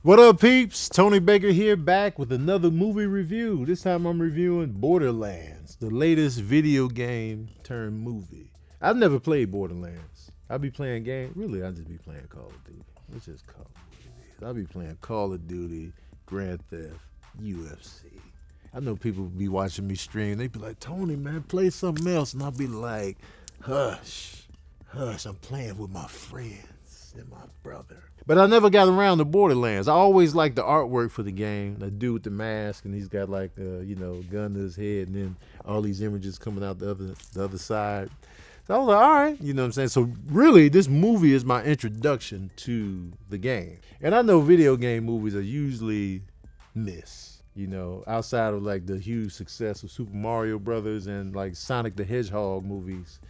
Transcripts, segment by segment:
What up, peeps? Tony Baker here, back with another movie review. This time I'm reviewing Borderlands, the latest video game turned movie. I've never played Borderlands. I be playing games. Really, I just be playing Call of Duty. Let's just call it what it is. I be playing Call of Duty, Grand Theft, UFC. I know people be watching me stream. They be like, Tony, man, play something else. And I'll be like, hush, I'm playing with my friends and my brother. But I never got around to Borderlands. I always liked the artwork for the game. The dude with the mask, and he's got like gun to his head, and then all these images coming out the other side. So I was like, all right, you know what I'm saying? So really, this movie is my introduction to the game. And I know video game movies are usually miss, outside of like the huge success of Super Mario Brothers and like Sonic the Hedgehog movies.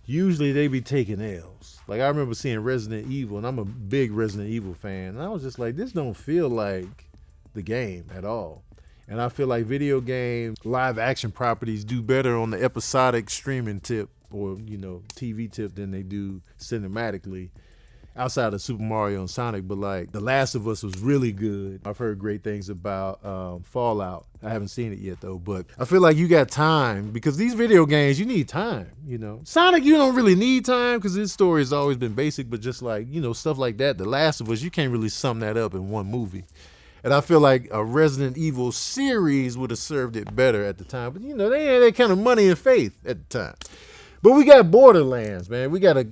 Usually they be taking L's. Like I remember seeing Resident Evil, and I'm a big Resident Evil fan, and I was just like, this don't feel like the game at all. And I feel like video game live action properties do better on the episodic streaming tip or TV tip than they do cinematically, outside of Super Mario and Sonic. But like The Last of Us was really good. I've heard great things about Fallout. I haven't seen it yet though, but I feel like you got time, because these video games, you need time, Sonic, you don't really need time because his story has always been basic, but just like, stuff like that, The Last of Us, you can't really sum that up in one movie. And I feel like a Resident Evil series would have served it better at the time. But they had that kind of money and faith at the time. But we got Borderlands, man. We got a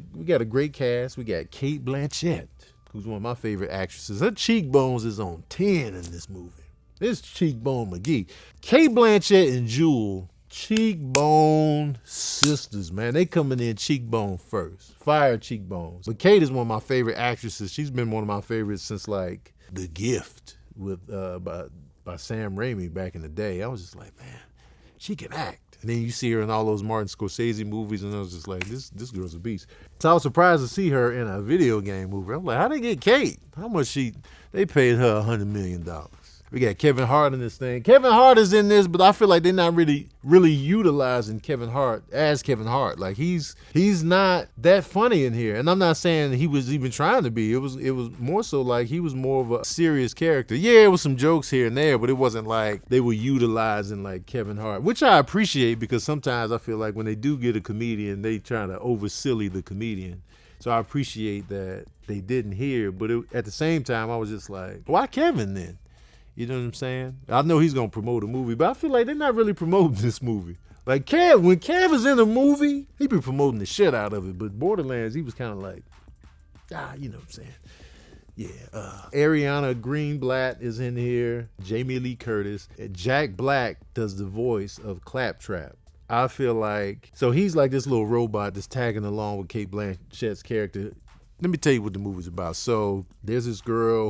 great cast. We got Cate Blanchett, who's one of my favorite actresses. Her cheekbones is on 10 in this movie. It's Cheekbone McGee. Cate Blanchett and Jewel, cheekbone sisters, man. They coming in cheekbone first. Fire cheekbones. But Cate is one of my favorite actresses. She's been one of my favorites since like The Gift with by Sam Raimi back in the day. I was just like, man, she can act. And then you see her in all those Martin Scorsese movies, and I was just like, this girl's a beast. So I was surprised to see her in a video game movie. I'm like, how'd they get Cate? How much they paid her $100 million. We got Kevin Hart in this thing. Kevin Hart is in this, but I feel like they're not really utilizing Kevin Hart as Kevin Hart. Like he's not that funny in here. And I'm not saying he was even trying to be. It was more so like he was more of a serious character. Yeah, it was some jokes here and there, but it wasn't like they were utilizing like Kevin Hart, which I appreciate, because sometimes I feel like when they do get a comedian, they trying to over silly the comedian. So I appreciate that they didn't hear, but at the same time, I was just like, why Kevin then? You know what I'm saying? I know he's going to promote a movie, but I feel like they're not really promoting this movie. Like when Kev is in a movie, he be promoting the shit out of it. But Borderlands, he was kind of like, you know what I'm saying? Yeah. Ariana Greenblatt is in here. Jamie Lee Curtis. Jack Black does the voice of Claptrap. I feel like, so he's like this little robot that's tagging along with Cate Blanchett's character. Let me tell you what the movie's about. So there's this girl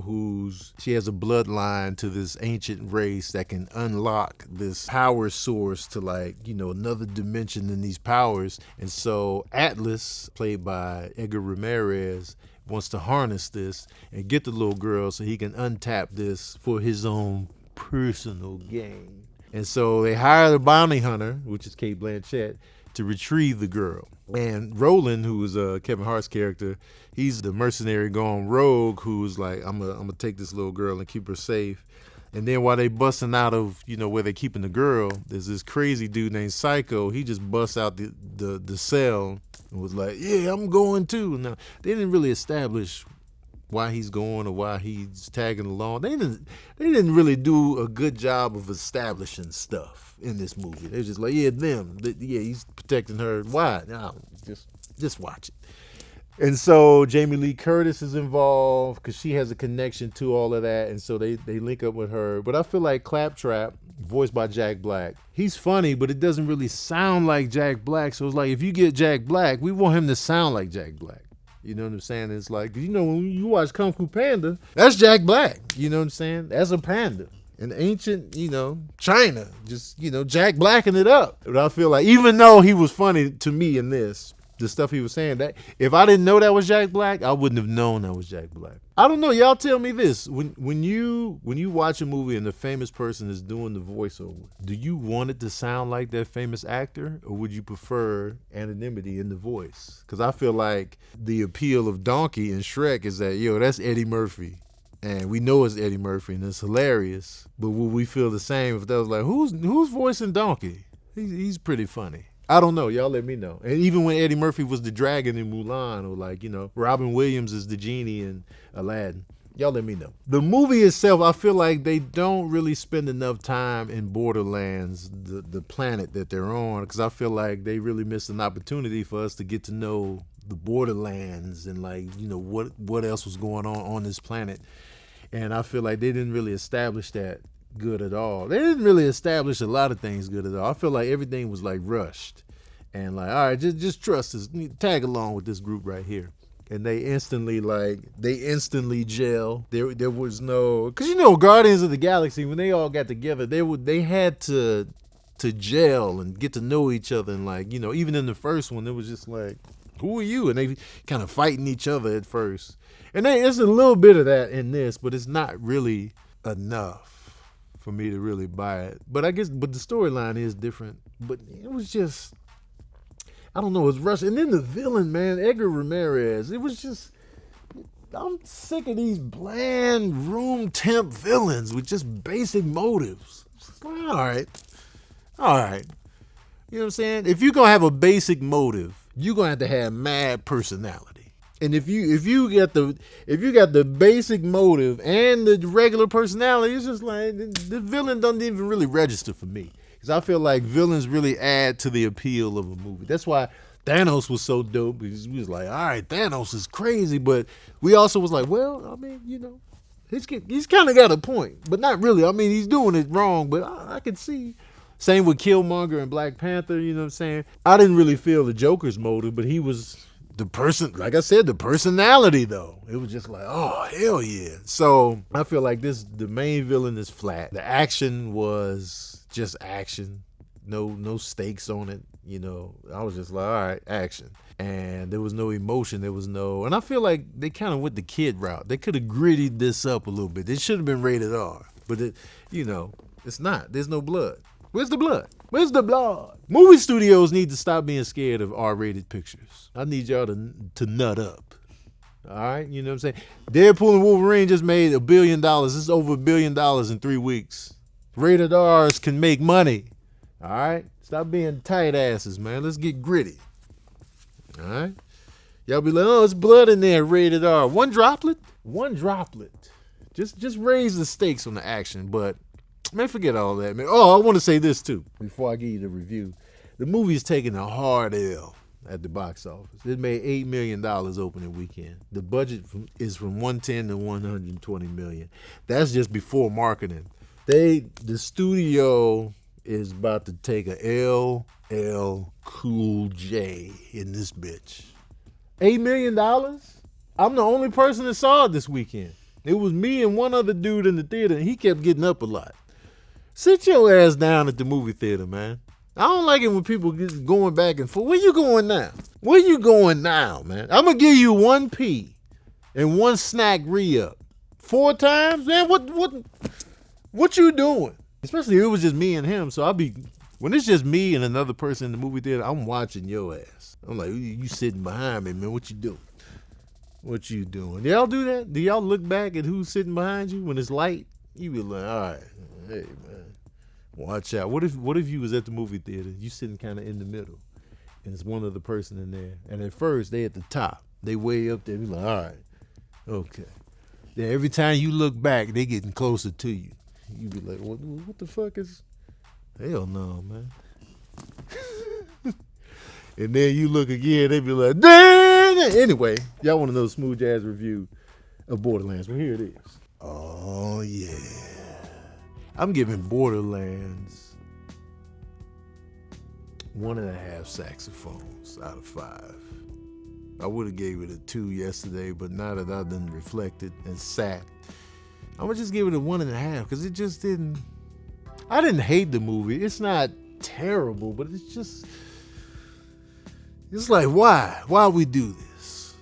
she has a bloodline to this ancient race that can unlock this power source to like, another dimension in these powers. And so Atlas, played by Edgar Ramirez, wants to harness this and get the little girl so he can untap this for his own personal gain. And so they hire the bounty hunter, which is Cate Blanchett, to retrieve the girl. And Roland, who is Kevin Hart's character, he's the mercenary gone rogue who's like, I'm gonna take this little girl and keep her safe. And then while they busting out of where they keeping the girl, there's this crazy dude named Psycho. He just busts out the cell and was like, yeah, I'm going too. Now they didn't really establish why he's going or why he's tagging along. They didn't really do a good job of establishing stuff in this movie. They're just like, yeah, he's protecting her. Why? No, just watch it. And so Jamie Lee Curtis is involved because she has a connection to all of that, and so they link up with her. But I feel like Claptrap, voiced by Jack Black, he's funny, but it doesn't really sound like Jack Black. So it's like, if you get Jack Black, we want him to sound like Jack Black. You know what I'm saying? It's like, when you watch Kung Fu Panda, that's Jack Black. You know what I'm saying? That's a panda. In ancient, China, just, Jack Blacking it up. But I feel like, even though he was funny to me in this, the stuff he was saying, that if I didn't know that was Jack Black, I wouldn't have known that was Jack Black. I don't know. Y'all tell me this. When you watch a movie and the famous person is doing the voiceover, do you want it to sound like that famous actor, or would you prefer anonymity in the voice? Because I feel like the appeal of Donkey in Shrek is that, that's Eddie Murphy. And we know it's Eddie Murphy, and it's hilarious. But would we feel the same if that was like, who's voicing Donkey? He's pretty funny. I don't know. Y'all let me know. And even when Eddie Murphy was the dragon in Mulan, or like, Robin Williams is the genie in Aladdin. Y'all let me know. The movie itself, I feel like they don't really spend enough time in Borderlands, the planet that they're on, because I feel like they really missed an opportunity for us to get to know the Borderlands and like, what else was going on this planet. And I feel like they didn't really establish that good at all. They didn't really establish a lot of things good at all. I feel like everything was like rushed and like, all right, just trust us, tag along with this group right here. And they instantly gel. There was no, because Guardians of the Galaxy, when they all got together, they had to gel and get to know each other. And like, even in the first one, it was just like, who are you? And they kind of fighting each other at first. And there's a little bit of that in this, but it's not really enough for me to really buy it. But the storyline is different. But it was just, I don't know, it was rushed. And then the villain, man, Edgar Ramirez, it was just, I'm sick of these bland room temp villains with just basic motives. All right. You know what I'm saying? If you're going to have a basic motive, you're going to have mad personality. And if you got the basic motive and the regular personality, it's just like the villain doesn't even really register for me. Because I feel like villains really add to the appeal of a movie. That's why Thanos was so dope, because we was like, all right, Thanos is crazy. But we also was like, well, I mean, he's kind of got a point. But not really. I mean, he's doing it wrong, but I can see. Same with Killmonger and Black Panther, you know what I'm saying? I didn't really feel the Joker's motive, but he was the person, like I said, the personality though. It was just like, oh, hell yeah. So I feel like the main villain is flat. The action was just action. No stakes on it. I was just like, all right, action. And there was no emotion. And I feel like they kind of went the kid route. They could have grittied this up a little bit. It should have been rated R. But it's not. There's no blood. Where's the blood? Where's the blood? Movie studios need to stop being scared of R-rated pictures. I need y'all to nut up. All right? You know what I'm saying? Deadpool and Wolverine just made $1 billion. This is over $1 billion in 3 weeks. Rated R's can make money. All right? Stop being tight asses, man. Let's get gritty. All right? Y'all be like, oh, it's blood in there, rated R. One droplet. Just raise the stakes on the action, but man, forget all that, man. Oh, I want to say this, too, before I give you the review. The movie's taking a hard L at the box office. It made $8 million opening weekend. The budget is from $110 to $120 million. That's just before marketing. The studio is about to take a LL Cool J in this bitch. $8 million? I'm the only person that saw it this weekend. It was me and one other dude in the theater, and he kept getting up a lot. Sit your ass down at the movie theater, man. I don't like it when people get going back and forth. Where you going now? Man? I'm going to give you 1 P and 1 snack re-up. 4 times? Man, what you doing? Especially if it was just me and him. So when it's just me and another person in the movie theater, I'm watching your ass. I'm like, you sitting behind me, man. What you doing? Do y'all do that? Do y'all look back at who's sitting behind you when it's light? You be like, all right, hey, man, watch out. What if you was at the movie theater, you sitting kind of in the middle, and it's one other person in there, and at first they at the top, they way up there, be like, all right, okay. Then every time you look back, they getting closer to you. You be like, what the fuck is? Hell no, man. And then you look again, they be like, dang! Anyway, y'all want to know the smooth jazz review of Borderlands? Well, here it is. Oh, yeah. I'm giving Borderlands 1.5 saxophones out of 5. I would have gave it a 2 yesterday, but now that I've done reflected and sat, I'm going to just give it a 1.5 because it just didn't... I didn't hate the movie. It's not terrible, but it's just... It's like, why? Why we do this?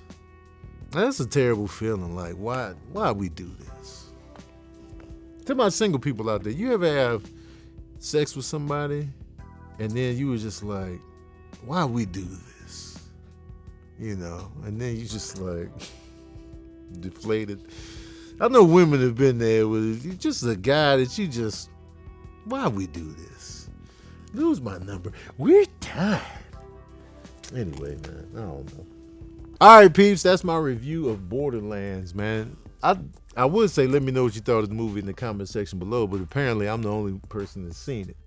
That's a terrible feeling. Like, why we do this? To my single people out there, you ever have sex with somebody and then you was just like, why we do this? And then you just like deflated. I know women have been there with just a guy that you just, why we do this? Lose my number. We're tired. Anyway, man, I don't know. All right, peeps, that's my review of Borderlands, man. I would say let me know what you thought of the movie in the comment section below, but apparently I'm the only person that's seen it.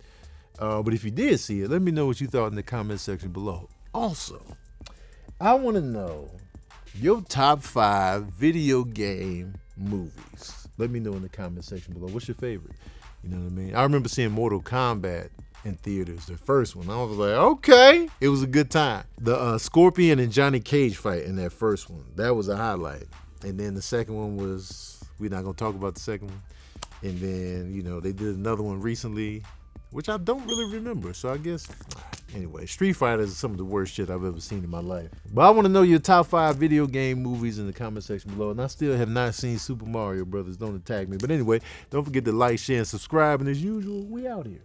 But if you did see it, let me know what you thought in the comment section below. Also, I want to know your top 5 video game movies. Let me know in the comment section below. What's your favorite? You know what I mean? I remember seeing Mortal Kombat in theaters, the first one. I was like, okay, it was a good time. The Scorpion and Johnny Cage fight in that first one, that was a highlight. And then the second one was, we're not gonna talk about the second one. And then, you know, they did another one recently, which I don't really remember. So I guess, anyway, Street Fighter is some of the worst shit I've ever seen in my life. But I want to know your top 5 video game movies in the comment section below. And I still have not seen Super Mario Brothers. Don't attack me. But anyway, don't forget to like, share, and subscribe. And as usual, we out here.